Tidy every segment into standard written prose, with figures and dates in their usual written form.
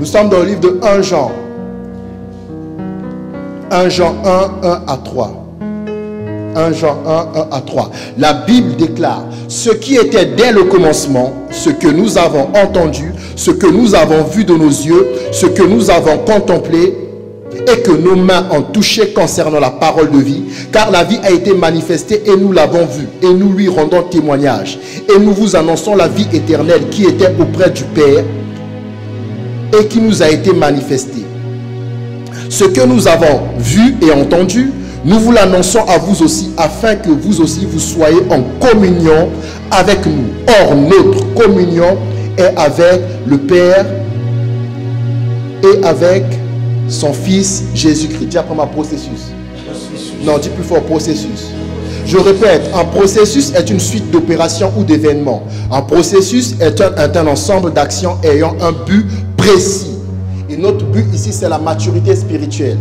Nous sommes dans le livre de 1 Jean. 1 Jean 1, 1 à 3. 1 Jean 1, 1 à 3. La Bible déclare: ce qui était dès le commencement, ce que nous avons entendu, ce que nous avons vu de nos yeux, ce que nous avons contemplé et que nos mains ont touché concernant la parole de vie, car la vie a été manifestée et nous l'avons vue et nous lui rendons témoignage. Et nous vous annonçons la vie éternelle qui était auprès du Père et qui nous a été manifestée. Ce que nous avons vu et entendu, nous vous l'annonçons à vous aussi, afin que vous aussi vous soyez en communion avec nous. Or, notre communion est avec le Père et avec son Fils Jésus-Christ. Dis après moi, processus. Non, dis plus fort, processus. Je répète, un processus est une suite d'opérations ou d'événements. Un processus est un ensemble d'actions ayant un but précis. Et notre but ici, c'est la maturité spirituelle.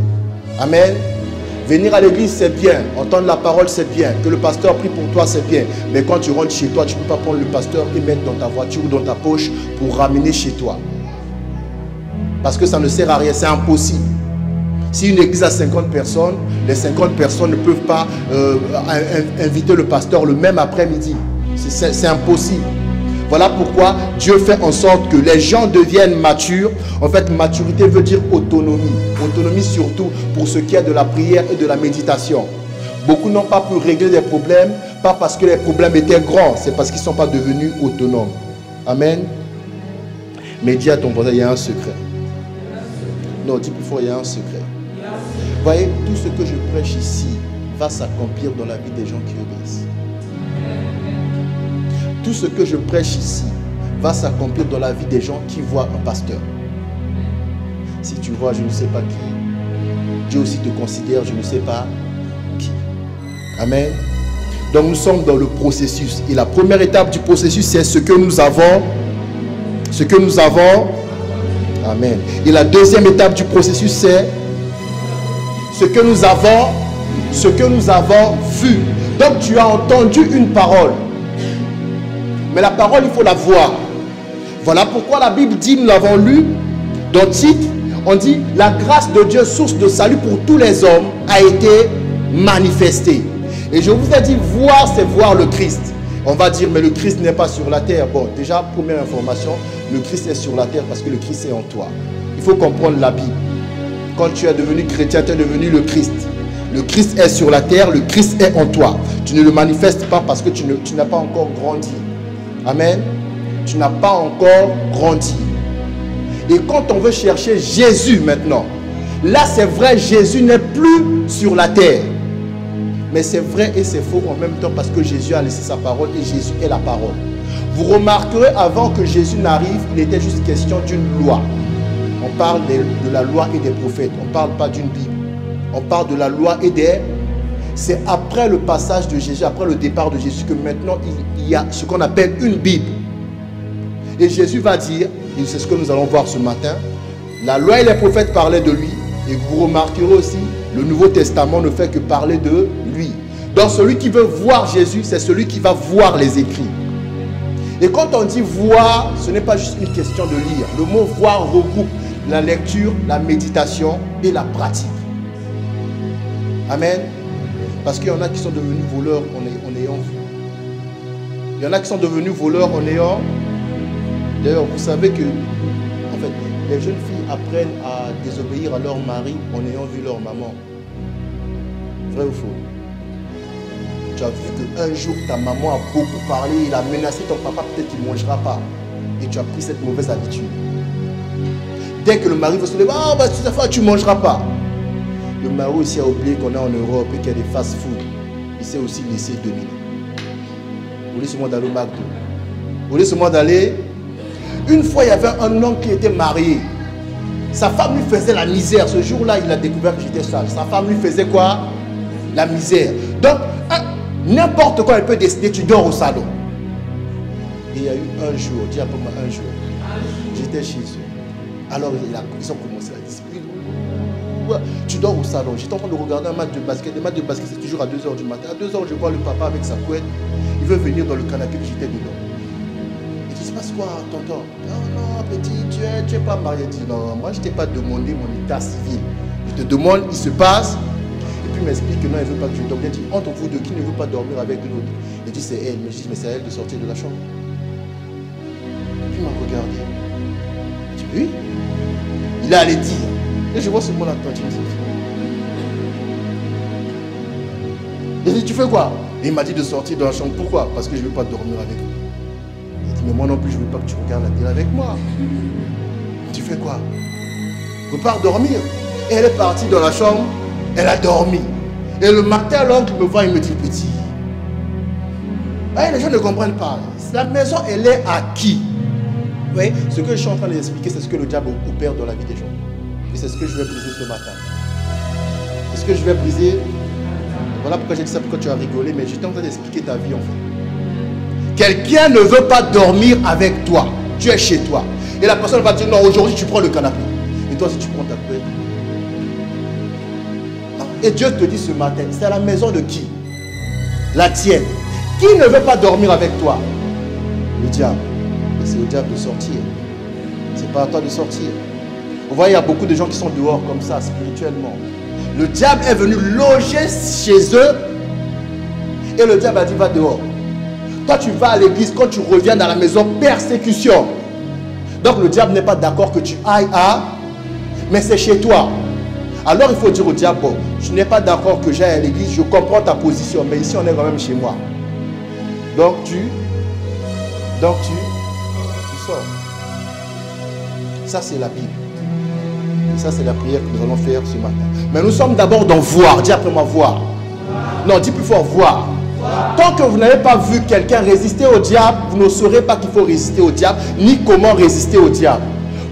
Amen. Venir à l'église, c'est bien. Entendre la parole, c'est bien. Que le pasteur prie pour toi, c'est bien. Mais quand tu rentres chez toi, tu ne peux pas prendre le pasteur et mettre dans ta voiture ou dans ta poche pour ramener chez toi. Parce que ça ne sert à rien, c'est impossible. Si une église a 50 personnes, les 50 personnes ne peuvent pas inviter le pasteur le même après-midi. C'est impossible. Voilà pourquoi Dieu fait en sorte que les gens deviennent matures. En fait, maturité veut dire autonomie. Autonomie surtout pour ce qui est de la prière et de la méditation. Beaucoup n'ont pas pu régler des problèmes, pas parce que les problèmes étaient grands, c'est parce qu'ils ne sont pas devenus autonomes. Amen. Mais dis à ton voisin, il y a un secret. Non, dis plus fort, il y a un secret. Voyez, tout ce que je prêche ici va s'accomplir dans la vie des gens qui obéissent. Tout ce que je prêche ici va s'accomplir dans la vie des gens qui voient un pasteur. Si tu vois, je ne sais pas qui, Dieu aussi te considère, je ne sais pas qui. Amen. Donc nous sommes dans le processus. Et la première étape du processus, c'est ce que nous avons. Ce que nous avons. Amen. Et la deuxième étape du processus, c'est ce que nous avons. Ce que nous avons vu. Donc tu as entendu une parole. Mais la parole, il faut la voir. Voilà pourquoi la Bible dit, nous l'avons lu dans Tite, on dit, la grâce de Dieu, source de salut pour tous les hommes, a été manifestée. Et je vous ai dit, voir, c'est voir le Christ. On va dire, mais le Christ n'est pas sur la terre. Bon, déjà, première information, le Christ est sur la terre parce que le Christ est en toi. Il faut comprendre la Bible. Quand tu es devenu chrétien, tu es devenu le Christ. Le Christ est sur la terre, le Christ est en toi. Tu ne le manifestes pas parce que tu n'as pas encore grandi. Amen. Tu n'as pas encore grandi. Et quand on veut chercher Jésus maintenant, là c'est vrai, Jésus n'est plus sur la terre. Mais c'est vrai et c'est faux en même temps parce que Jésus a laissé sa parole et Jésus est la parole. Vous remarquerez, avant que Jésus n'arrive, il était juste question d'une loi. On parle de la loi et des prophètes. On ne parle pas d'une Bible. On parle de la loi et des... C'est après le passage de Jésus, après le départ de Jésus, que maintenant il y a ce qu'on appelle une Bible. Et Jésus va dire, et c'est ce que nous allons voir ce matin, la loi et les prophètes parlaient de lui. Et vous remarquerez aussi, le Nouveau Testament ne fait que parler de lui. Donc celui qui veut voir Jésus, c'est celui qui va voir les écrits. Et quand on dit voir, ce n'est pas juste une question de lire. Le mot voir regroupe la lecture, la méditation et la pratique. Amen. Parce qu'il y en a qui sont devenus voleurs en ayant vu. Il y en a qui sont devenus voleurs en ayant... D'ailleurs, vous savez que, en fait, les jeunes filles apprennent à désobéir à leur mari en ayant vu leur maman. Vrai ou faux? Tu as vu qu'un jour, ta maman a beaucoup parlé, il a menacé ton papa, peut-être qu'il ne mangera pas. Et tu as pris cette mauvaise habitude. Dès que le mari va se lever, ah, bah, cette fois, tu ne mangeras pas. Le mari aussi a oublié qu'on est en Europe et qu'il y a des fast-food. Il s'est aussi laissé dominer. Au lieu seulement d'aller au McDo. Au lieu seulement d'aller... Une fois, il y avait un homme qui était marié. Sa femme lui faisait la misère. Ce jour-là, il a découvert que j'étais sage. Sa femme lui faisait quoi? La misère. Donc, n'importe quoi, elle peut décider, tu dors au salon. Et il y a eu un jour, dis après moi un jour, j'étais chez eux. Alors, ils ont commencé la dispute. Tu dors au salon. J'étais en train de regarder un match de basket. Le match de basket, c'est toujours à 2 h du matin. À 2 h, je vois le papa avec sa couette. Il veut venir dans le canapé que j'étais dedans. passe quoi, tonton? Non, petit, tu es pas marié. Il dit, non, moi je t'ai pas demandé mon état civil. Je te demande, il se passe. Et puis il m'explique que non, il ne veut pas que je dorme. Il dit, entre vous deux, qui ne veut pas dormir avec l'autre? Il dit, c'est elle. Mais je dis, mais c'est à elle de sortir de la chambre. Et puis il m'a regardé. Il dit, oui. Il est allé dire. Et je vois ce mot-là, quand il me dit. Il dit, tu fais quoi? Et il m'a dit de sortir de la chambre. Pourquoi? Parce que je ne veux pas dormir avec lui. Il dit, mais moi non plus, je ne veux pas que tu regardes la télé avec moi. Tu fais quoi? Repars dormir. Et elle est partie dans la chambre, elle a dormi. Et le matin, l'oncle me voit, il me dit, petit. Les gens ne comprennent pas. La maison, elle est à qui? Vous voyez, ce que je suis en train d'expliquer, c'est ce que le diable opère dans la vie des gens. Et c'est ce que je vais briser ce matin. C'est ce que je vais briser. Voilà pourquoi j'ai dit ça, pourquoi tu as rigolé, mais j'étais en train d'expliquer ta vie en fait. Quelqu'un ne veut pas dormir avec toi. Tu es chez toi. Et la personne va te dire, non, aujourd'hui tu prends le canapé. Et toi, si tu prends ta couette. Et Dieu te dit ce matin, c'est à la maison de qui? La tienne. Qui ne veut pas dormir avec toi? Le diable. Et c'est au diable de sortir. C'est pas à toi de sortir. Vous voyez, il y a beaucoup de gens qui sont dehors comme ça, spirituellement. Le diable est venu loger chez eux. Et le diable a dit, va dehors. Toi, tu vas à l'église, quand tu reviens dans la maison, persécution. Donc, le diable n'est pas d'accord que tu ailles à... Mais c'est chez toi. Alors, il faut dire au diable, bon, je n'ai pas d'accord que j'aille à l'église, je comprends ta position, mais ici, on est quand même chez moi. Donc, tu sors. Ça, c'est la Bible. Et ça, c'est la prière que nous allons faire ce matin. Mais nous sommes d'abord dans voir. Dis après moi, voir. Non, dis plus fort, voir. Tant que vous n'avez pas vu quelqu'un résister au diable, vous ne saurez pas qu'il faut résister au diable, ni comment résister au diable.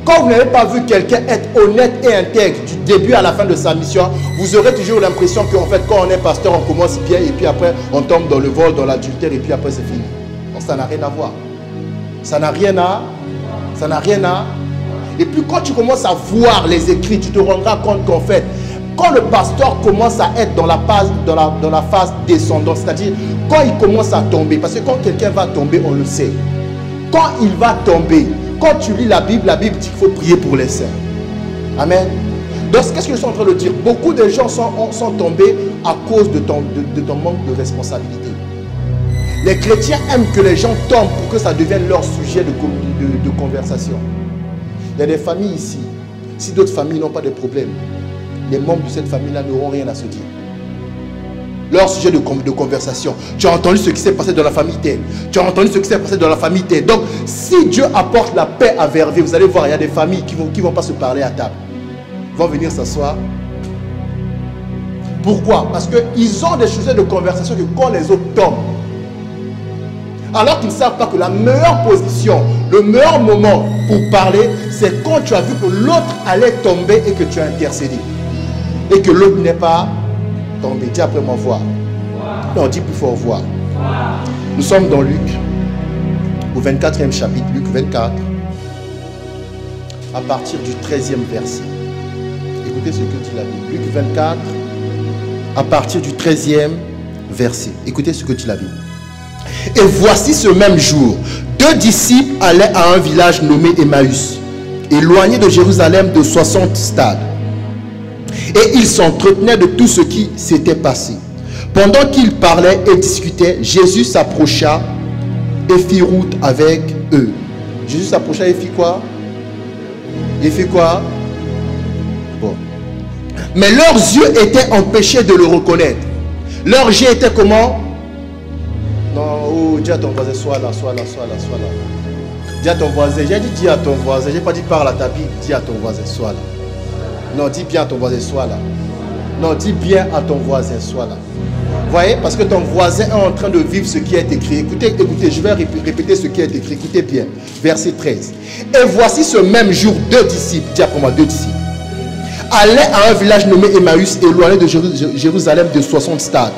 Quand vous n'avez pas vu quelqu'un être honnête et intègre du début à la fin de sa mission, vous aurez toujours l'impression qu'en fait, quand on est pasteur, on commence bien et puis après, on tombe dans le vol, dans l'adultère et puis après, c'est fini. Donc, ça n'a rien à voir. Ça n'a rien à... Et puis, quand tu commences à voir les écrits, tu te rendras compte qu'en fait, quand le pasteur commence à être dans la phase descendante, c'est-à-dire quand il commence à tomber, parce que quand quelqu'un va tomber, on le sait. Quand il va tomber, quand tu lis la Bible dit qu'il faut prier pour les saints. Amen. Donc, qu'est-ce que je suis en train de dire? Beaucoup de gens sont tombés à cause de ton manque de responsabilité. Les chrétiens aiment que les gens tombent pour que ça devienne leur sujet de conversation. Il y a des familles ici. Si d'autres familles n'ont pas de problème, les membres de cette famille-là n'auront rien à se dire. Leur sujet de conversation. Tu as entendu ce qui s'est passé dans la famille telle. Tu as entendu ce qui s'est passé dans la famille telle. Donc, si Dieu apporte la paix à Verviers, vous allez voir, il y a des familles qui vont pas se parler à table. Ils vont venir s'asseoir. Pourquoi? Parce qu'ils ont des sujets de conversation que quand les autres tombent. Alors qu'ils ne savent pas que la meilleure position, le meilleur moment pour parler, c'est quand tu as vu que l'autre allait tomber et que tu as intercédé. Et que l'autre n'est pas tombé. Dis après moi voir. Non, dis plus fort voir. Nous sommes dans Luc, au 24e chapitre, Luc 24, à partir du 13e verset. Écoutez ce que dit la Bible. Luc 24, à partir du 13e verset. Écoutez ce que dit la Bible. Et voici ce même jour, 2 disciples allaient à un village nommé Emmaüs, éloigné de Jérusalem de 60 stades. Et ils s'entretenaient de tout ce qui s'était passé. Pendant qu'ils parlaient et discutaient, Jésus s'approcha et fit route avec eux. Jésus s'approcha et fit quoi? Il fit quoi? Bon. Mais leurs yeux étaient empêchés de le reconnaître. Leurs yeux étaient comment? Non, oh, dis à ton voisin, sois là. Dis à ton voisin, j'ai dit dis à ton voisin, j'ai pas dit parle à ta Bible, dis à ton voisin, sois là. Non, dis bien à ton voisin, sois là. Non, dis bien à ton voisin, sois là. Vous voyez, parce que ton voisin est en train de vivre ce qui est écrit. Écoutez, je vais répéter ce qui est écrit. Écoutez bien, verset 13. Et voici ce même jour, 2 disciples, dis après moi, 2 disciples, allaient à un village nommé Emmaüs, éloigné de Jérusalem de 60 stades.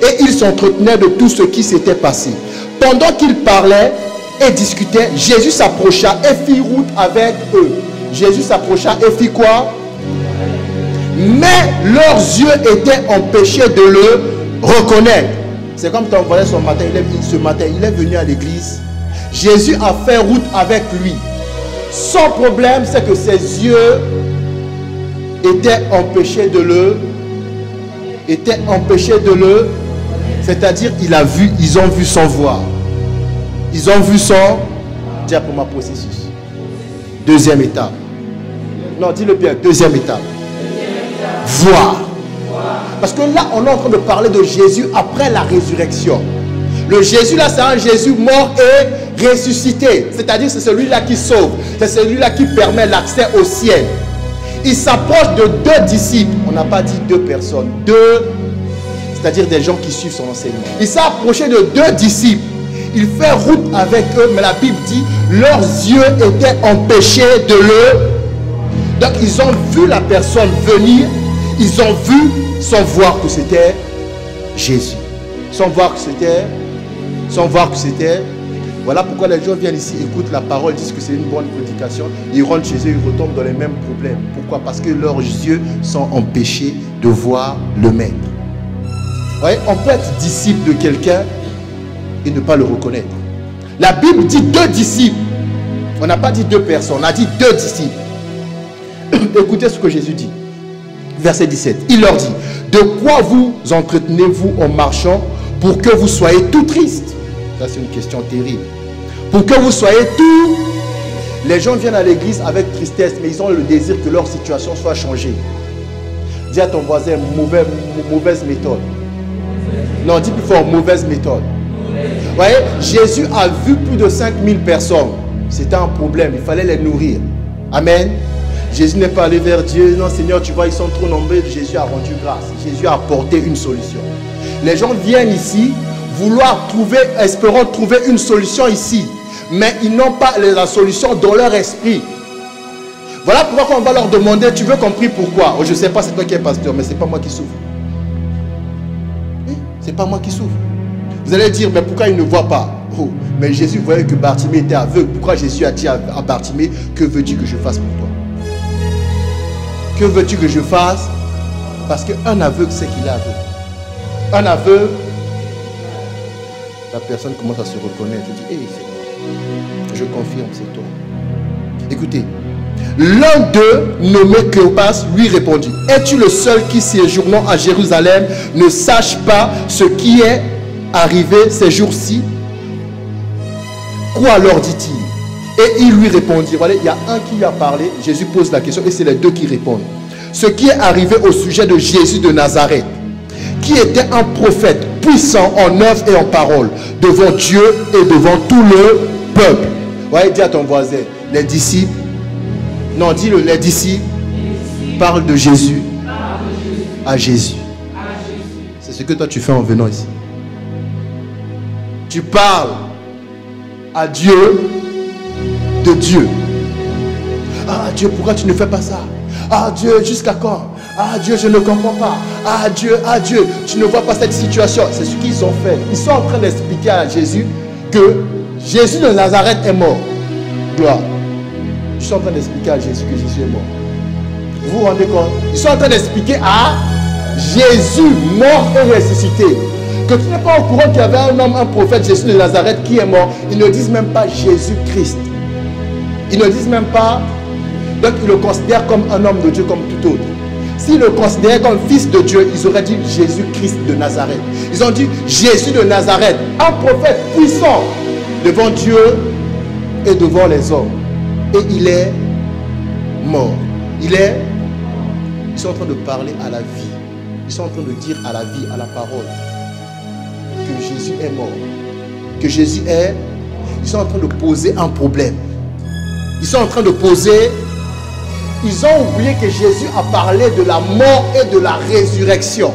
Et ils s'entretenaient de tout ce qui s'était passé. Pendant qu'ils parlaient et discutaient, Jésus s'approcha et fit route avec eux. Jésus s'approcha et fit quoi? Mais leurs yeux étaient empêchés de le reconnaître. C'est comme ton voisin ce matin, il est venu à l'église. Jésus a fait route avec lui. Son problème, c'est que ses yeux étaient empêchés de le... C'est-à-dire, ils ont vu sans voir. Ils ont vu sans... Dis pour ma processus. Deuxième étape. Non, dis-le bien. Deuxième étape. Voir. Parce que là, on est en train de parler de Jésus après la résurrection. Le Jésus là, c'est un Jésus mort et ressuscité. C'est-à-dire, c'est celui-là qui sauve. C'est celui-là qui permet l'accès au ciel. Il s'approche de deux disciples. On n'a pas dit deux personnes. Deux, c'est-à-dire des gens qui suivent son enseignement. Il s'est approché de deux disciples. Il fait route avec eux, mais la Bible dit, leurs yeux étaient empêchés de le... Donc, ils ont vu la personne venir. Ils ont vu sans voir que c'était Jésus. Sans voir que c'était... Voilà pourquoi les gens viennent ici, écoutent la parole, disent que c'est une bonne prédication. Ils rentrent chez eux, ils retombent dans les mêmes problèmes. Pourquoi? Parce que leurs yeux sont empêchés de voir le Maître. Vous voyez, on peut être disciple de quelqu'un et ne pas le reconnaître. La Bible dit deux disciples. On n'a pas dit deux personnes, on a dit deux disciples. Écoutez ce que Jésus dit. Verset 17. Il leur dit, de quoi vous entretenez-vous en marchant pour que vous soyez tout tristes? Ça, c'est une question terrible. Pour que vous soyez tout... Les gens viennent à l'église avec tristesse, mais ils ont le désir que leur situation soit changée. Dis à ton voisin, mauvaise méthode. Non, dis plus fort, mauvaise méthode. Vous voyez, Jésus a vu plus de 5000 personnes. C'était un problème, il fallait les nourrir. Amen. Jésus n'est pas allé vers Dieu. Non, Seigneur, tu vois, ils sont trop nombreux. Jésus a rendu grâce. Jésus a apporté une solution. Les gens viennent ici, espérant trouver une solution ici. Mais ils n'ont pas la solution dans leur esprit. Voilà pourquoi on va leur demander, tu veux qu'on prie pourquoi? Oh, je ne sais pas, c'est toi qui es pasteur, mais ce n'est pas moi qui souffre. Oui, ce n'est pas moi qui souffre. Vous allez dire, mais pourquoi il ne voit pas? Oh, mais Jésus voyait que Bartimée était aveugle. Pourquoi Jésus a dit à Bartimée, que veux-tu que je fasse pour toi? Que veux-tu que je fasse? Parce qu'un aveugle sait qu'il est aveugle. Un aveugle, la personne commence à se reconnaître. Elle dit, hey, c'est moi. Je confirme, c'est toi. Écoutez, l'un d'eux, nommé Cléopas, lui répondit, es-tu le seul qui, séjournant à Jérusalem, ne sache pas ce qui est arrivé ces jours-ci? Quoi alors dit-il? Et il lui répondit, voilà, il y a un qui a parlé, Jésus pose la question et c'est les deux qui répondent. Ce qui est arrivé au sujet de Jésus de Nazareth, qui était un prophète puissant en œuvre et en parole, devant Dieu et devant tout le peuple. Ouais, dis à ton voisin, les disciples, non, dis-le, les disciples parlent de Jésus à Jésus. C'est ce que toi tu fais en venant ici. Tu parles à Dieu de Dieu. Ah Dieu, pourquoi tu ne fais pas ça? Ah Dieu, jusqu'à quand? Ah Dieu, je ne comprends pas. Ah Dieu, tu ne vois pas cette situation. C'est ce qu'ils ont fait. Ils sont en train d'expliquer à Jésus que Jésus de Nazareth est mort. Gloire. Ils sont en train d'expliquer à Jésus que Jésus est mort. Vous vous rendez compte? Ils sont en train d'expliquer à Jésus mort et ressuscité. Que tu n'es pas au courant qu'il y avait un homme, un prophète, Jésus de Nazareth, qui est mort. Ils ne disent même pas Jésus-Christ. Ils ne disent même pas. Donc ils le considèrent comme un homme de Dieu comme tout autre. S'ils le considéraient comme fils de Dieu, ils auraient dit Jésus-Christ de Nazareth. Ils ont dit Jésus de Nazareth, un prophète puissant devant Dieu et devant les hommes. Et il est mort. Ils sont en train de parler à la vie. Ils sont en train de dire à la vie, à la parole, que Jésus est mort. Que Jésus est... Ils sont en train de poser un problème. Ils sont en train de poser... Ils ont oublié que Jésus a parlé de la mort et de la résurrection.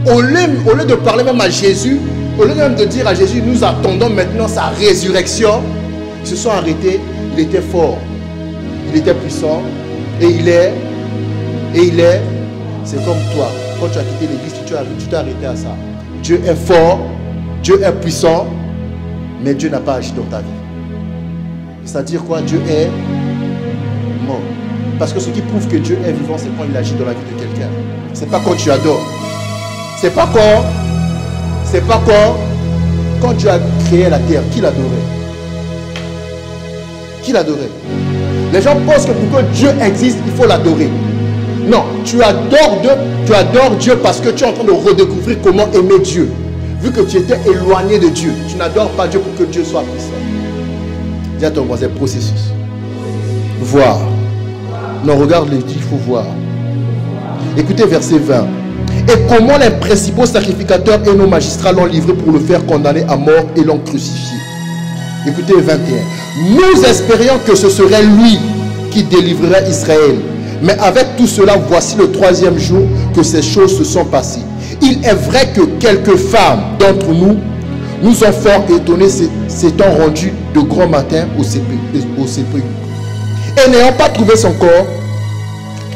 Au lieu de parler même à Jésus, au lieu même de dire à Jésus, nous attendons maintenant sa résurrection, ils se sont arrêtés. Il était fort, il était puissant, et il est, c'est comme toi. Quand tu as quitté l'église, tu t'es arrêté à ça. Dieu est fort, Dieu est puissant, mais Dieu n'a pas agi dans ta vie. C'est-à-dire quoi? Dieu est mort. Parce que ce qui prouve que Dieu est vivant, c'est quand il agit dans la vie de quelqu'un. C'est pas quand tu adores. C'est pas quand quand Dieu a créé la terre, qui l'adorait? Qui l'adorait? Les gens pensent que pour que Dieu existe, il faut l'adorer. Non, tu adores Dieu parce que tu es en train de redécouvrir comment aimer Dieu. Vu que tu étais éloigné de Dieu, tu n'adores pas Dieu pour que Dieu soit puissant. Dis à ton voisin, processus. Voir. Non, regarde, il faut voir. Écoutez verset 20. Et comment les principaux sacrificateurs et nos magistrats l'ont livré pour le faire condamner à mort et l'ont crucifié. Écoutez 21. Nous espérions que ce serait lui qui délivrerait Israël. Mais avec tout cela, voici le 3e jour que ces choses se sont passées. Il est vrai que quelques femmes d'entre nous nous ont fort étonnés s'étant rendues de grand matin au sépulcre. Et n'ayant pas trouvé son corps,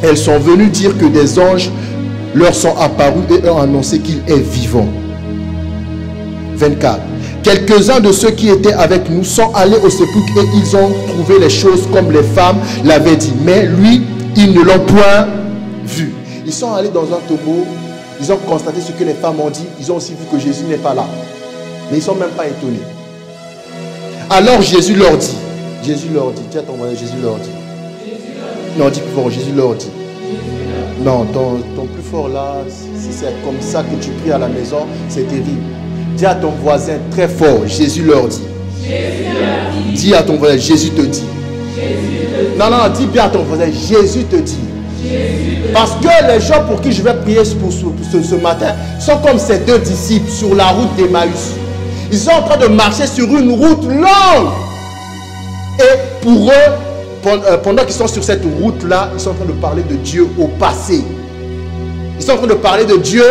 elles sont venues dire que des anges leur sont apparus et ont annoncé qu'il est vivant. 24. Quelques-uns de ceux qui étaient avec nous sont allés au sépulcre et ils ont trouvé les choses comme les femmes l'avaient dit. Mais lui, ils ne l'ont point vu. Ils sont allés dans un tombeau, ils ont constaté ce que les femmes ont dit, ils ont aussi vu que Jésus n'est pas là. Mais ils ne sont même pas étonnés. Alors Jésus leur dit, tiens ton voisin, Jésus leur dit. Non, dis plus fort, Jésus leur dit. Non, ton plus fort là, si c'est comme ça que tu pries à la maison, c'est terrible. Dis à ton voisin très fort, Jésus leur dit. Dis à ton voisin, Jésus te dit. Non, dis bien à ton voisin, Jésus te dit. Parce que les gens pour qui je vais prier pour ce matin sont comme ces deux disciples sur la route d'Emmaüs. Ils sont en train de marcher sur une route longue. Et pour eux, pendant qu'ils sont sur cette route-là, ils sont en train de parler de Dieu au passé. Ils sont en train de parler de Dieu.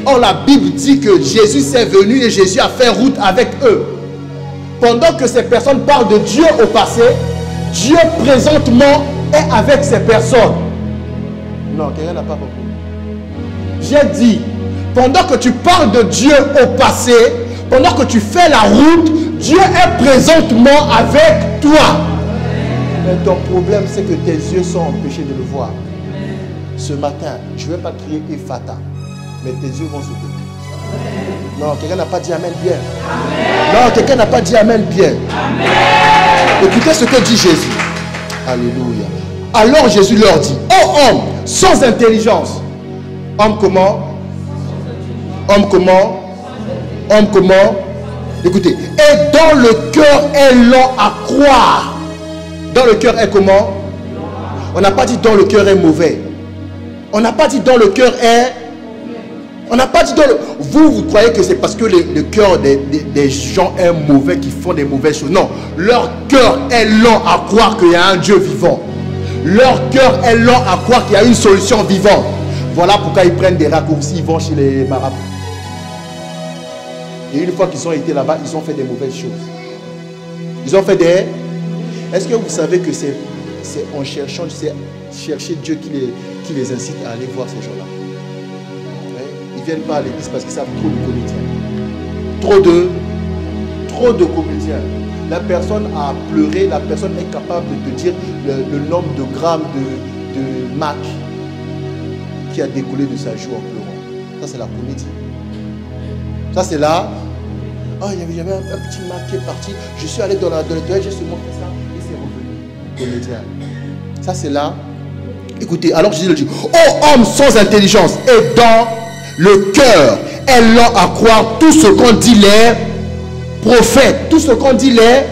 Or, la Bible dit que Jésus s'est venu et Jésus a fait route avec eux. Pendant que ces personnes parlent de Dieu au passé, Dieu présentement est avec ces personnes. Non, quelqu'un n'a pas compris. J'ai dit, pendant que tu parles de Dieu au passé, pendant que tu fais la route, Dieu est présentement avec toi. Mais ton problème, c'est que tes yeux sont empêchés de le voir. Ce matin, je ne vais pas crier Ephata, mais tes yeux vont s'ouvrir. Non, quelqu'un n'a pas dit Amen bien. Amen. Non, quelqu'un n'a pas dit Amen bien. Amen. Écoutez ce que dit Jésus. Alléluia. Alors Jésus leur dit, ô homme sans intelligence. Homme comment? Homme comment? Homme comment? Écoutez. Et dans le cœur est lent à croire. Dans le cœur est comment? On n'a pas dit dans le cœur est mauvais. On n'a pas dit dans le cœur est... On n'a pas dit dans le... Vous croyez que c'est parce que le cœur des gens est mauvais qui font des mauvaises choses. Non. Leur cœur est lent à croire qu'il y a un Dieu vivant. Leur cœur est lent à croire qu'il y a une solution vivante. Voilà pourquoi ils prennent des raccourcis, ils vont chez les marabouts. Et une fois qu'ils ont été là-bas, ils ont fait des mauvaises choses. Ils ont fait des... Est-ce que vous savez que c'est en cherchant, c'est chercher Dieu qui les incite à aller voir ces gens-là? Ils ne viennent pas à l'église parce qu'ils savent trop de comédiens. Trop de comédiens. La personne a pleuré, la personne est capable de te dire le nombre de grammes de mac qui a découlé de sa joue en pleurant. Ça, c'est la comédie. Ça, c'est là. Oh, il y avait un petit mac qui est parti. Je suis allé dans le toilette, j'ai seulement fait ça et c'est revenu. Comédien. Ça, c'est là. Écoutez, alors Jésus le dit. Oh, homme sans intelligence et dans le cœur est lent à croire tout ce qu'on dit les prophètes. Tout ce qu'on dit les...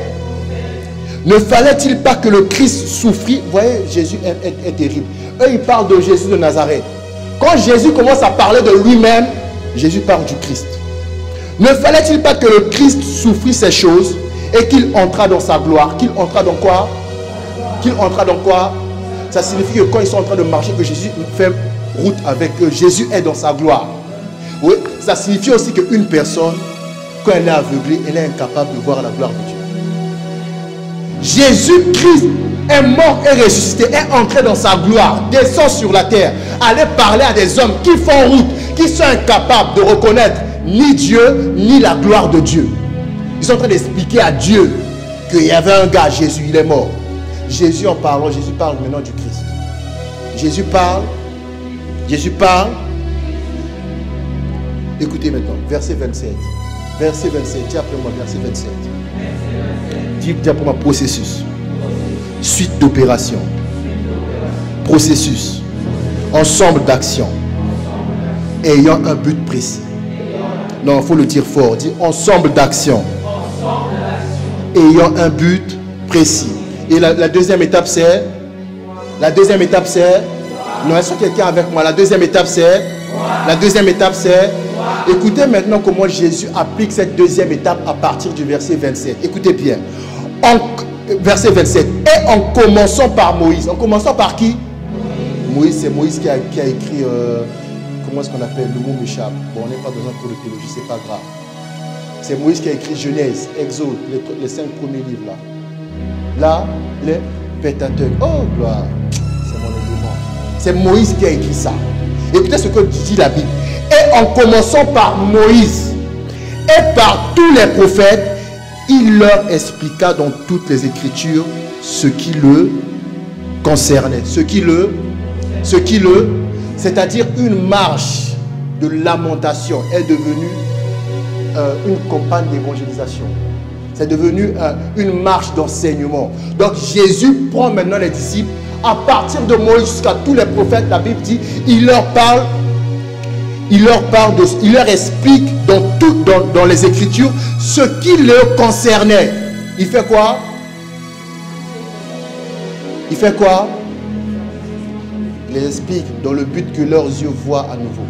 Ne fallait-il pas que le Christ souffrit? Vous voyez, Jésus est terrible. Eux, ils parlent de Jésus de Nazareth. Quand Jésus commence à parler de lui-même, Jésus parle du Christ. Ne fallait-il pas que le Christ souffrit ces choses et qu'il entra dans sa gloire? Qu'il entra dans quoi? Qu'il entra dans quoi? Ça signifie que quand ils sont en train de marcher, que Jésus fait route avec eux, Jésus est dans sa gloire. Oui, ça signifie aussi qu'une personne, quand elle est aveuglée, elle est incapable de voir la gloire de Dieu. Jésus-Christ est mort et ressuscité, est entré dans sa gloire, descend sur la terre, allait parler à des hommes qui font route, qui sont incapables de reconnaître ni Dieu, ni la gloire de Dieu. Ils sont en train d'expliquer à Dieu qu'il y avait un gars, Jésus, il est mort. Jésus en parlant, Jésus parle maintenant du Christ. Jésus parle. Écoutez maintenant, verset 27. Verset 27. Dis après moi, verset 27. Dis après moi, processus. Suite d'opération. Processus. Ensemble d'action. Ayant un but précis. Non, il faut le dire fort. Dis ensemble d'action. Ayant un but précis. Et la deuxième étape, c'est... La deuxième étape, c'est... Non, est-ce que quelqu'un avec moi? La deuxième étape, c'est... La deuxième étape, c'est... Écoutez maintenant comment Jésus applique cette deuxième étape à partir du verset 27. Écoutez bien. Verset 27. Et en commençant par Moïse. En commençant par qui? Moïse, c'est Moïse qui a écrit... comment est-ce qu'on appelle? Le mot m'échappe. Bon, on n'est pas dans un cours de théologie, c'est pas grave. C'est Moïse qui a écrit Genèse, Exode, les 5 premiers livres là. Là, les Pentateuque. Oh, gloire. C'est mon élément. C'est Moïse qui a écrit ça. Écoutez ce que dit la Bible. Et en commençant par Moïse et par tous les prophètes, il leur expliqua dans toutes les Écritures ce qui le concernait. C'est-à-dire une marche de lamentation est devenue une campagne d'évangélisation. C'est devenu une marche d'enseignement. Donc Jésus prend maintenant les disciples à partir de Moïse jusqu'à tous les prophètes. La Bible dit, il leur explique dans les Écritures ce qui le concernait. Il fait quoi? Il fait quoi? Il les explique dans le but que leurs yeux voient à nouveau.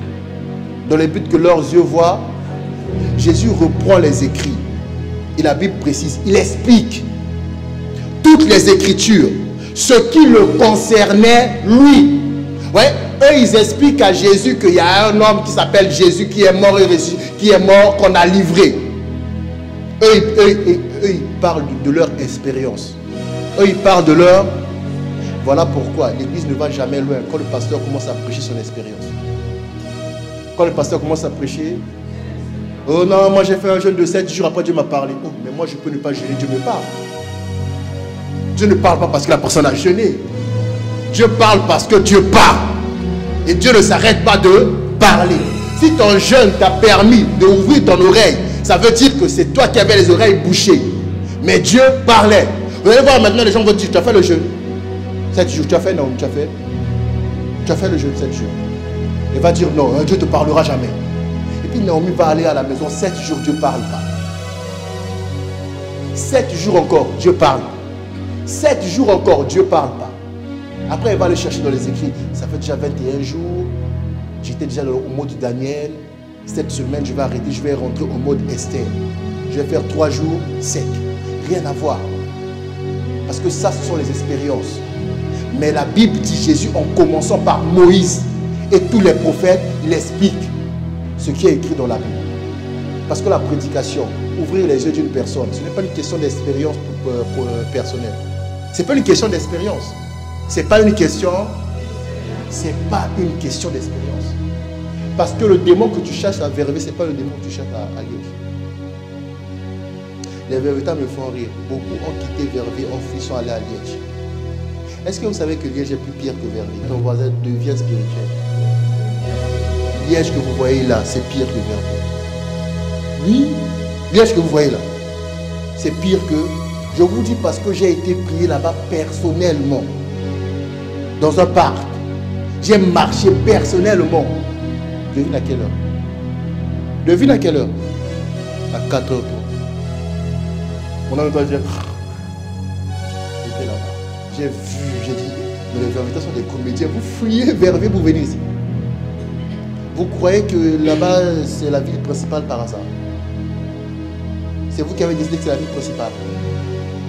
Dans le but que leurs yeux voient, Jésus reprend les écrits. Et la Bible précise, il explique toutes les Écritures, ce qui le concernait lui. Ouais, eux, ils expliquent à Jésus qu'il y a un homme qui s'appelle Jésus qui est mort et ressuscité, qui est mort, qu'on a livré. Eux, ils parlent de leur expérience. Eux, ils parlent de leur... Voilà pourquoi l'église ne va jamais loin quand le pasteur commence à prêcher son expérience. Quand le pasteur commence à prêcher, oh non, moi j'ai fait un jeûne de 7 jours, après Dieu m'a parlé. Oh, mais moi je peux ne pas jeûner, Dieu me parle. Dieu ne parle pas parce que la personne a jeûné. Dieu parle parce que Dieu parle. Et Dieu ne s'arrête pas de parler. Si ton jeûne t'a permis d'ouvrir ton oreille, ça veut dire que c'est toi qui avais les oreilles bouchées. Mais Dieu parlait. Vous allez voir maintenant, les gens vont dire, tu as fait le jeûne 7 jours, tu as fait? Non, tu as fait le jeûne 7 jours. Il va dire non, Dieu ne te parlera jamais. Et puis Naomi va aller à la maison, 7 jours, Dieu ne parle pas. 7 jours encore, Dieu parle. 7 jours encore, Dieu ne parle pas. Après, elle va le chercher dans les écrits. Ça fait déjà 21 jours. J'étais déjà au mode Daniel. Cette semaine, je vais arrêter, je vais rentrer au mode Esther. Je vais faire 3 jours secs. Rien à voir. Parce que ça, ce sont les expériences. Mais la Bible dit Jésus, en commençant par Moïse et tous les prophètes, il explique ce qui est écrit dans la Bible. Parce que la prédication, ouvrir les yeux d'une personne, ce n'est pas une question d'expérience personnelle. Ce n'est pas une question d'expérience. Ce n'est pas une question... C'est pas une question d'expérience. Parce que le démon que tu cherches à verver, ce n'est pas le démon que tu cherches à Liège. Les véritables me font rire. Beaucoup ont quitté Verviers, ont fui, sont allés à Liège. Est-ce que vous savez que Liège est plus pire que Verviers? Ton voisin devient spirituel. Liège que vous voyez là, c'est pire que Verviers. Oui, Liège que vous voyez là, c'est pire que... Je vous dis parce que j'ai été prié là-bas personnellement. Dans un parc. J'ai marché personnellement. Devine à quelle heure? Devine à quelle heure? À 4 heures. On a entendu dire... J'étais là-bas. J'ai vu, j'ai dit, mais les Verviers sont des comédiens. Vous fuyez Verviers pour venir ici. Vous croyez que là-bas, c'est la ville principale par hasard? C'est vous qui avez décidé que c'est la ville principale.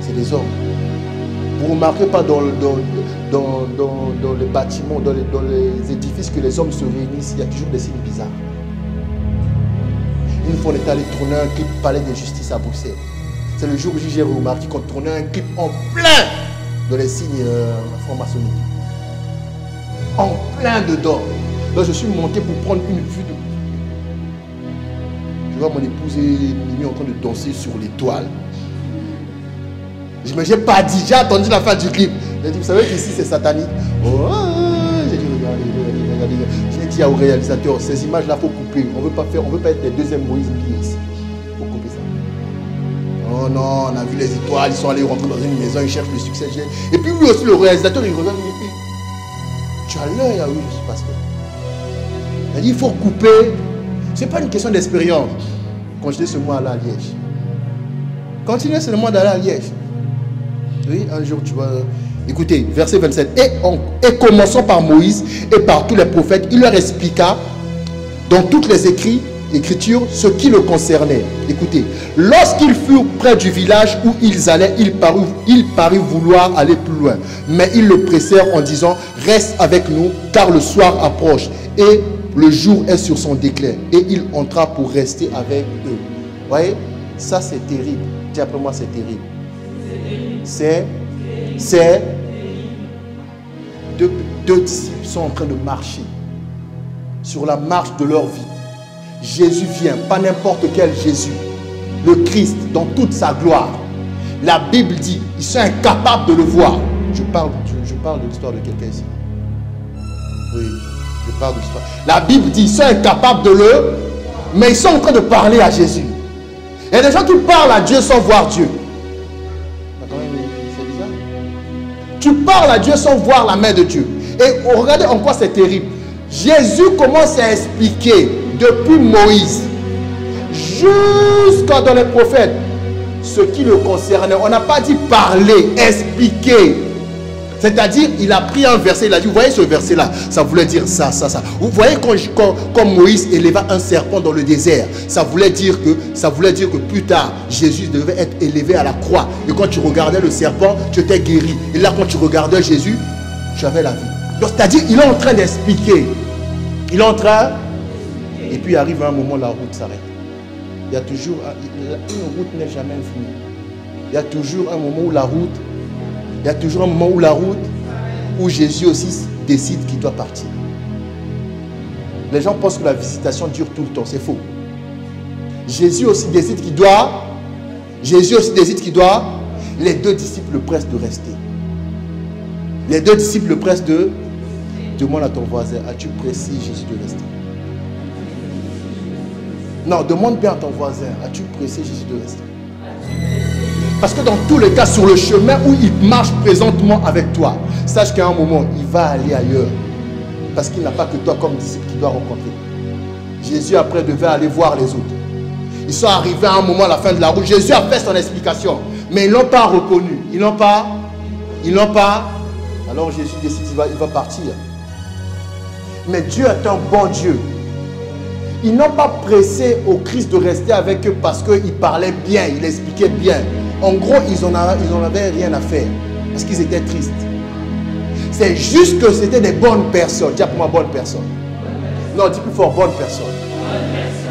C'est des hommes. Vous ne remarquez pas dans les bâtiments, dans les édifices que les hommes se réunissent, il y a toujours des signes bizarres. Une fois, on est allé tourner un clip Palais de Justice à Bruxelles. C'est le jour où j'ai remarqué qu'on tournait un clip en plein dans les signes franc-maçonniques. En plein dedans. Donc je suis monté pour prendre une vue de... Je vois mon épouse et Mimi en train de danser sur les toiles. Je n'ai pas dit, j'ai attendu la fin du clip. J'ai dit, vous savez qu'ici c'est satanique. Oh, j'ai dit, regardez. J'ai dit au réalisateur, ces images-là, il faut couper. On ne veut pas être les deuxièmes Moïse liés ici. Il faut couper. Non, non, on a vu les étoiles, ils sont allés rentrer dans une maison, ils cherchent le succès. Et puis lui aussi, le réalisateur, il regarde, il dit, tu as l'œil, ah oui, je suis pasteur. Il a dit, il faut couper. Ce n'est pas une question d'expérience. Continuez ce mois là à Liège. Continuez ce mois d'aller à Liège. Oui, un jour tu vas... Écoutez, verset 27. Et commençons par Moïse et par tous les prophètes, il leur expliqua dans toutes les Écritures ce qui le concernait. Écoutez, lorsqu'ils furent près du village où ils allaient, il parut vouloir aller plus loin. Mais ils le pressèrent en disant, reste avec nous, car le soir approche et le jour est sur son déclin. Et il entra pour rester avec eux. Vous voyez, ça c'est terrible. Dis après moi, c'est terrible. C'est deux disciples sont en train de marcher sur la marche de leur vie. Jésus vient, pas n'importe quel Jésus, le Christ dans toute sa gloire. La Bible dit, ils sont incapables de le voir. Je parle de l'histoire de quelqu'un ici. Oui, je parle de l'histoire. La Bible dit, ils sont incapables de le, mais ils sont en train de parler à Jésus. Il y a des gens qui parlent à Dieu sans voir Dieu. C'est bizarre. Tu parles à Dieu sans voir la main de Dieu. Et regardez en quoi c'est terrible. Jésus commence à expliquer depuis Moïse jusqu'à dans les prophètes ce qui le concernait. On n'a pas dit parler, expliquer. C'est-à-dire, il a pris un verset, il a dit, vous voyez ce verset-là, ça voulait dire ça, ça, ça. Vous voyez quand Moïse éleva un serpent dans le désert, ça voulait dire que plus tard, Jésus devait être élevé à la croix. Et quand tu regardais le serpent, tu étais guéri. Et là, quand tu regardais Jésus, tu avais la vie. Donc, c'est-à-dire, il est en train d'expliquer. Il est en train... Et puis, arrive un moment, la route s'arrête. Il y a toujours... Une route n'est jamais infinie. Il y a toujours un moment où la route... Il y a toujours un moment où la route, où Jésus aussi décide qu'il doit partir. Les gens pensent que la visitation dure tout le temps. C'est faux. Jésus aussi décide qu'il doit... Les deux disciples le pressent de rester. Les deux disciples le pressent de... Demande à ton voisin, as-tu pressé Jésus de rester? Non, demande bien à ton voisin, as-tu pressé Jésus de rester? Parce que dans tous les cas, sur le chemin où il marche présentement avec toi, sache qu'à un moment, il va aller ailleurs. Parce qu'il n'a pas que toi comme disciple qu'il doit rencontrer. Jésus après devait aller voir les autres. Ils sont arrivés à un moment à la fin de la route. Jésus a fait son explication. Mais ils ne l'ont pas reconnu. Ils n'ont pas. Alors Jésus décide qu'il va partir. Mais Dieu est un bon Dieu. Ils n'ont pas pressé au Christ de rester avec eux parce qu'il parlait bien, il expliquait bien. En gros, ils n'en avaient rien à faire parce qu'ils étaient tristes. C'est juste que c'était des bonnes personnes. Dis pour moi, bonnes personnes. Non, dis plus fort, bonnes personnes.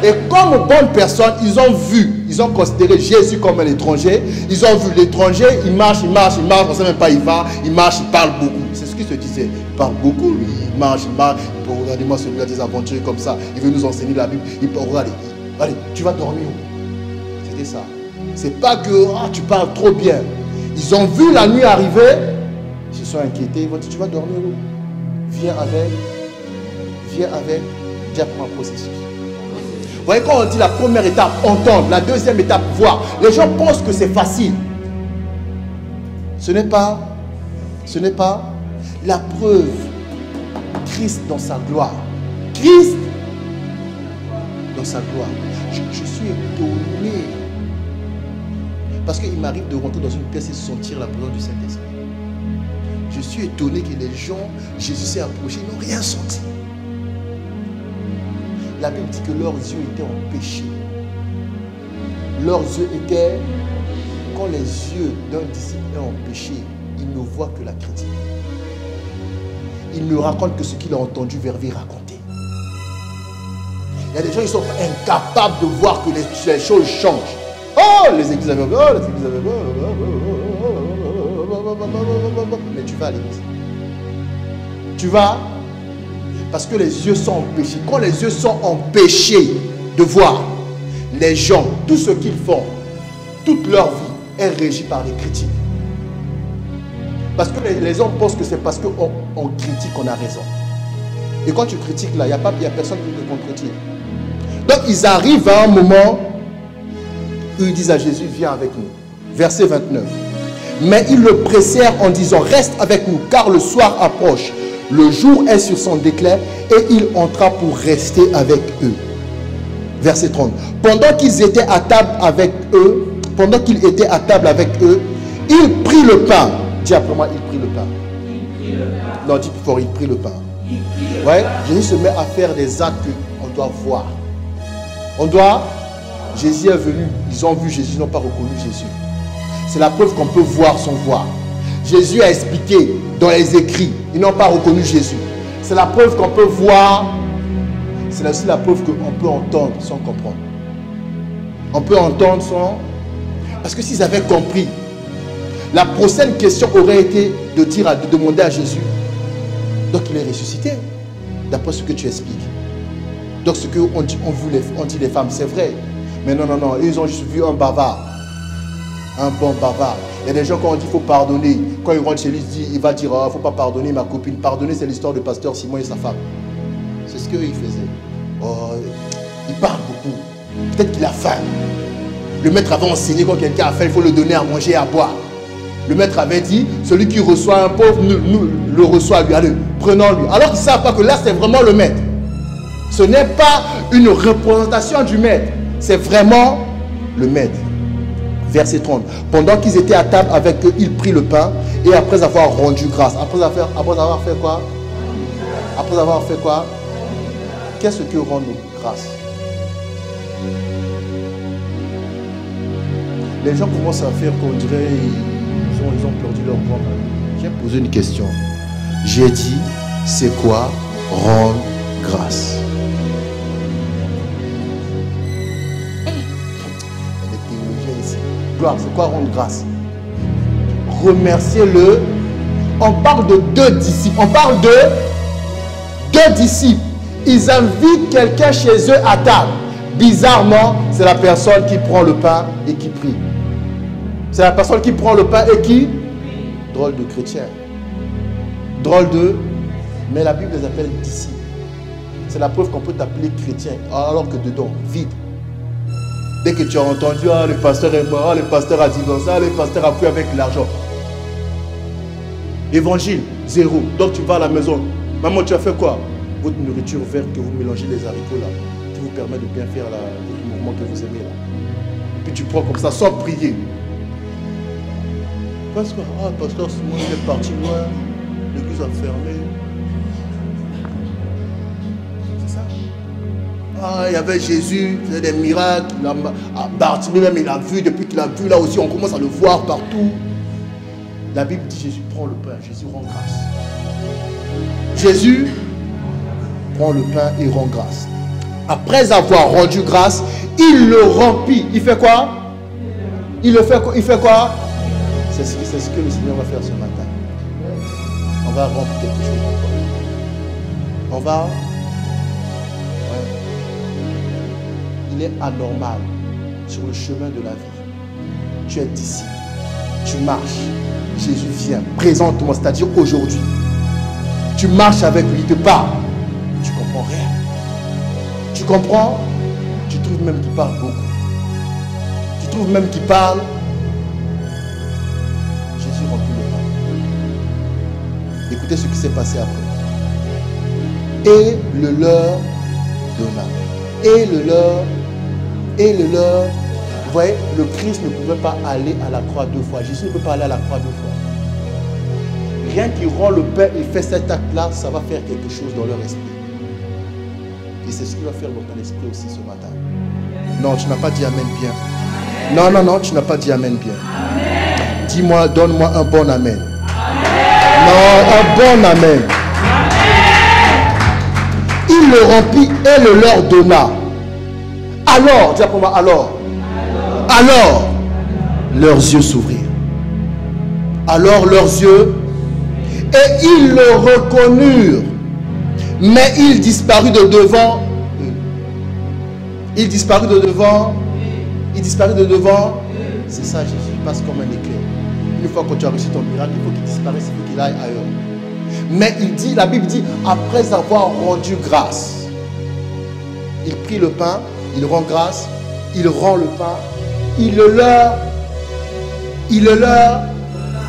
Et comme bonnes personnes, ils ont considéré Jésus comme un étranger. Ils ont vu l'étranger, il marche, on ne sait même pas, il marche, il parle beaucoup. C'est ce qu'il se disait. Il parle beaucoup, lui. Il marche. Regardez-moi celui-là des aventuriers comme ça. Il veut nous enseigner la Bible. Il peut regarder. Allez, tu vas dormir où? C'était ça. C'est pas que tu parles trop bien. Ils ont vu la nuit arriver. Ils se sont inquiétés. Ils vont dire, tu vas dormir où? Viens avec. Déjà pour un processus. Vous voyez, quand on dit la première étape, entendre. La deuxième étape, voir. Les gens pensent que c'est facile. Ce n'est pas la preuve. Christ dans sa gloire. Christ dans sa gloire. Je suis étonné. Parce qu'il m'arrive de rentrer dans une pièce et sentir la présence du Saint-Esprit. Je suis étonné que les gens, Jésus s'est approché, ils n'ont rien senti. La Bible dit que leurs yeux étaient en péché. Leurs yeux étaient... Quand les yeux d'un disciple sont en péché, il ne voit que la critique. Il ne raconte que ce qu'il a entendu Vervé raconter. Il y a des gens qui sont incapables de voir que les choses changent. Oh, les églises avaient... Mais tu vas à l'église. Tu vas... Parce que les yeux sont empêchés. Quand les yeux sont empêchés de voir, les gens, tout ce qu'ils font, toute leur vie est régie par les critiques. Parce que les hommes pensent que c'est parce qu'on critique qu'on a raison. Et quand tu critiques là, il n'y a personne qui te contredit. Donc ils arrivent à un moment où ils disent à Jésus, viens avec nous. Verset 29. Mais ils le pressèrent en disant, reste avec nous, car le soir approche. Le jour est sur son déclin, et il entra pour rester avec eux. Verset 30. Pendant qu'ils étaient à table avec eux, il prit le pain. Dis après moi, il prit le pain. Non, dis plus fort, il prit le pain. Ouais, Jésus se met à faire des actes qu'on doit voir. Jésus est venu, ils ont vu Jésus, ils n'ont pas reconnu Jésus. C'est la preuve qu'on peut voir sans voir. Jésus a expliqué dans les écrits, ils n'ont pas reconnu Jésus. C'est la preuve qu'on peut voir. C'est aussi la preuve qu'on peut entendre sans comprendre. On peut entendre sans... Parce que s'ils avaient compris, la prochaine question aurait été de demander à Jésus. Donc il est ressuscité, d'après ce que tu expliques. Donc ce qu'on dit, on dit les femmes, c'est vrai. Mais non, ils ont juste vu un bavard. Un bon bavard. Il y a des gens, quand on dit qu'il faut pardonner, quand ils rentrent chez lui, il va dire, il ne faut pas pardonner ma copine. Pardonner, c'est l'histoire du pasteur Simon et sa femme. C'est ce qu'ils faisaient. Oh, il parle beaucoup. Peut-être qu'il a faim. Le maître avait enseigné, quand quelqu'un a faim, il faut le donner à manger et à boire. Le maître avait dit, celui qui reçoit un pauvre, nous le reçoit lui. Allez, prenons-lui. Alors qu'ils ne savent pas que là, c'est vraiment le maître. Ce n'est pas une représentation du maître. C'est vraiment le maître. Verset 30. Pendant qu'ils étaient à table avec eux, il prit le pain et après avoir rendu grâce. Après avoir fait quoi? Après avoir fait quoi? Qu'est-ce que rend nos grâces? Les gens commencent à faire qu'on dirait ils ont perdu leur voix. J'ai posé une question. J'ai dit, c'est quoi rendre grâce? Les théologiens ici. Gloire, c'est quoi rendre grâce? Remercier-le. On parle de deux disciples. Ils invitent quelqu'un chez eux à table. Bizarrement, c'est la personne qui prend le pain et qui prie. C'est la personne qui prend le pain et qui... Drôle de chrétien. Mais la Bible les appelle disciples. C'est la preuve qu'on peut t'appeler chrétien alors que dedans, vide. Dès que tu as entendu, le pasteur est mort, le pasteur a divorcé, le pasteur a pris avec l'argent. Évangile, zéro. Donc tu vas à la maison. Maman, tu as fait quoi? Votre nourriture verte que vous mélangez les haricots là, qui vous permet de bien faire le mouvement que vous aimez là. Puis tu prends comme ça sans prier. Parce que, pasteur Simon est parti loin, l'église a fermé. C'est ça. Il y avait Jésus, il faisait des miracles. Bartimée même, il a vu, depuis qu'il a vu là aussi, on commence à le voir partout. La Bible dit Jésus prend le pain, Jésus rend grâce. Jésus prend le pain et rend grâce. Après avoir rendu grâce, il le remplit. Il fait quoi? Il fait quoi? C'est ce que le Seigneur va faire ce matin. On va remplir quelque chose encore. On va... Ouais. Il est anormal sur le chemin de la vie. Tu es disciple. Tu marches. Jésus vient. Présente-moi, c'est-à-dire aujourd'hui. Tu marches avec lui, il te parle. Tu comprends rien. Tu comprends? Tu trouves même qu'il parle beaucoup. Tu trouves même qu'il parle. Jésus remplit le pain. Écoutez ce qui s'est passé après. Et le leur donna. Et le leur. Vous voyez, le Christ ne pouvait pas aller à la croix deux fois. Jésus ne peut pas aller à la croix deux fois. Rien qui rend le pain et fait cet acte-là, ça va faire quelque chose dans leur esprit. Et c'est ce qui va faire dans ton esprit aussi ce matin. Non, tu n'as pas dit Amen bien. Non, tu n'as pas dit Amen bien. Dis-moi, donne-moi un bon Amen. Non, un bon Amen. Il le remplit et le leur donna. Alors, dis pour moi, alors, leurs yeux s'ouvrirent. Alors leurs yeux, et ils le reconnurent. Mais il disparut de devant. Il disparut de devant. C'est ça, Jésus passe comme un éclair. Une fois que tu as reçu ton miracle, il faut qu'il disparaisse, il faut qu'il aille ailleurs. Mais il dit, la Bible dit, après avoir rendu grâce, il prit le pain, il rend grâce, il rend le pain, il le leur Il est l'heure.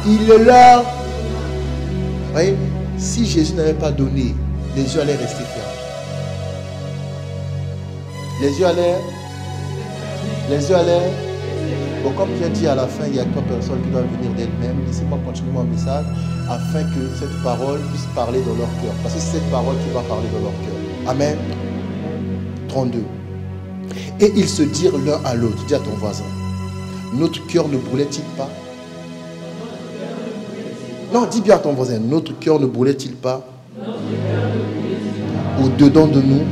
Il est l'heure. Vous voyez, si Jésus n'avait pas donné, les yeux allaient rester fermés. Les yeux allaient. Bon, comme j'ai dit à la fin, il y a 3 personnes qui doivent venir d'elles-mêmes. Laissez-moi continuer mon message afin que cette parole puisse parler dans leur cœur. Parce que c'est cette parole qui va parler dans leur cœur. Amen. 32. Et ils se dirent l'un à l'autre. Dis à ton voisin. Notre cœur ne brûlait-il pas? Non, dis bien à ton voisin. Notre cœur ne brûlait-il pas au-dedans de nous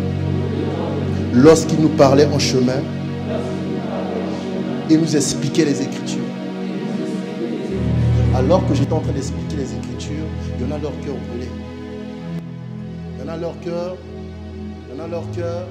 lorsqu'il nous parlait en chemin et nous expliquait les Écritures? Alors que j'étais en train d'expliquer les Écritures, il y en a leur cœur brûlé. Il y en a leur cœur